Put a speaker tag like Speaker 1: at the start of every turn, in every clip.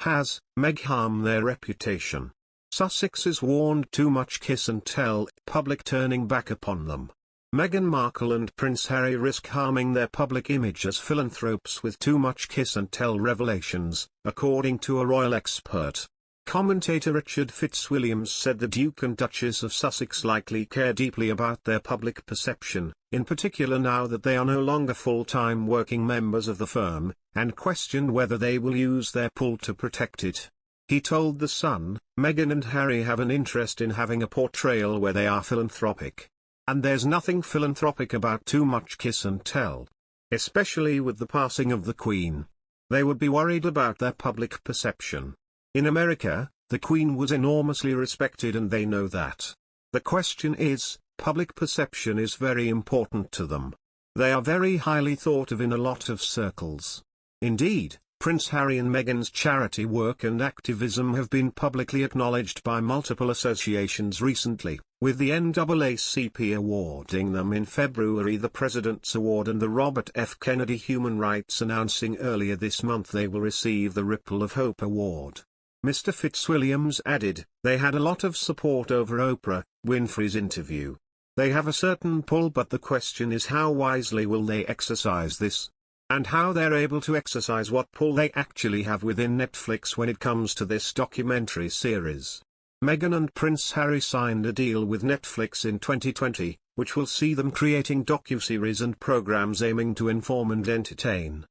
Speaker 1: Haz Meg harm their reputation. Sussexes warned too much kiss and tell, public turning back upon them. Meghan Markle and Prince Harry risk harming their public image as philanthropes with too much kiss and tell revelations, according to a royal expert. Commentator Richard Fitzwilliams said the Duke and Duchess of Sussex likely care deeply about their public perception, in particular now that they are no longer full-time working members of the firm, and questioned whether they will use their pull to protect it. He told The Sun, "Meghan and Harry have an interest in having a portrayal where they are philanthropic. And there's nothing philanthropic about too much kiss and tell. Especially with the passing of the Queen. They would be worried about their public perception. In America, the Queen was enormously respected and they know that. The question is, public perception is very important to them. They are very highly thought of in a lot of circles. Indeed, Prince Harry and Meghan's charity work and activism have been publicly acknowledged by multiple associations recently, with the NAACP awarding them in February the President's Award and the Robert F. Kennedy Human Rights announcing earlier this month they will receive the Ripple of Hope Award. Mr. Fitzwilliams added, "They had a lot of support over Oprah Winfrey's interview. They have a certain pull, but the question is how wisely will they exercise this? And how they're able to exercise what pull they actually have within Netflix when it comes to this documentary series." Meghan and Prince Harry signed a deal with Netflix in 2020, which will see them creating docuseries and programs aiming to inform and entertain.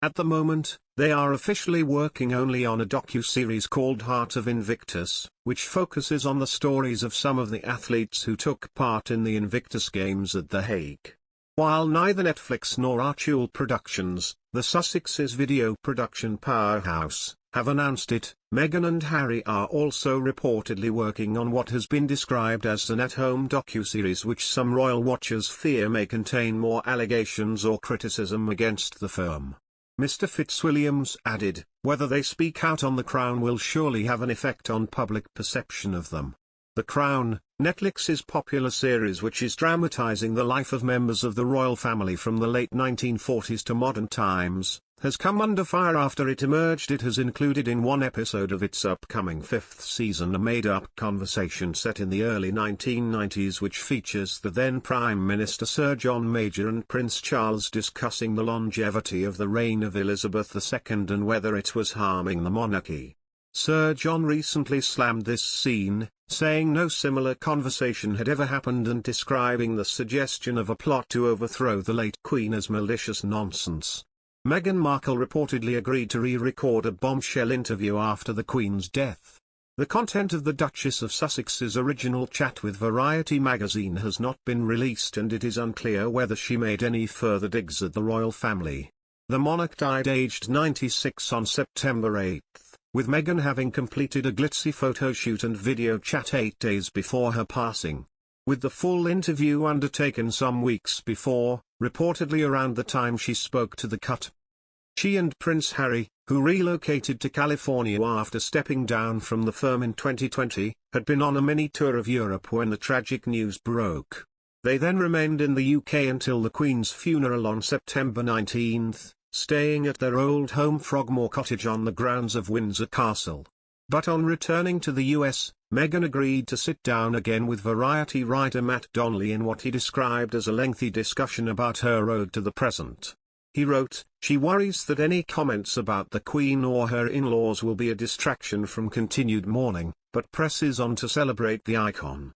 Speaker 1: At the moment, they are officially working only on a docuseries called Heart of Invictus, which focuses on the stories of some of the athletes who took part in the Invictus Games at The Hague. While neither Netflix nor Archie Productions, the Sussexes video production powerhouse, have announced it, Meghan and Harry are also reportedly working on what has been described as an at-home docuseries which some royal watchers fear may contain more allegations or criticism against the firm. Mr. Fitzwilliams added, "Whether they speak out on The Crown will surely have an effect on public perception of them. The Crown, Netflix's popular series which is dramatizing the life of members of the royal family from the late 1940s to modern times, has come under fire after it emerged it has included in one episode of its upcoming fifth season a made-up conversation set in the early 1990s which features the then Prime Minister Sir John Major and Prince Charles discussing the longevity of the reign of Elizabeth II and whether it was harming the monarchy. Sir John recently slammed this scene, saying no similar conversation had ever happened and describing the suggestion of a plot to overthrow the late Queen as malicious nonsense. Meghan Markle reportedly agreed to re-record a bombshell interview after the Queen's death. The content of the Duchess of Sussex's original chat with Variety magazine has not been released and it is unclear whether she made any further digs at the royal family. The monarch died aged 96 on September 8, with Meghan having completed a glitzy photo shoot and video chat 8 days before her passing. With the full interview undertaken some weeks before, reportedly around the time she spoke to The Cut. She and Prince Harry, who relocated to California after stepping down from the firm in 2020, had been on a mini-tour of Europe when the tragic news broke. They then remained in the UK until the Queen's funeral on September 19, staying at their old home Frogmore Cottage on the grounds of Windsor Castle. But on returning to the US, Meghan agreed to sit down again with Variety writer Matt Donnelly in what he described as a lengthy discussion about her road to the present. He wrote, "She worries that any comments about the Queen or her in-laws will be a distraction from continued mourning, but presses on to celebrate the icon.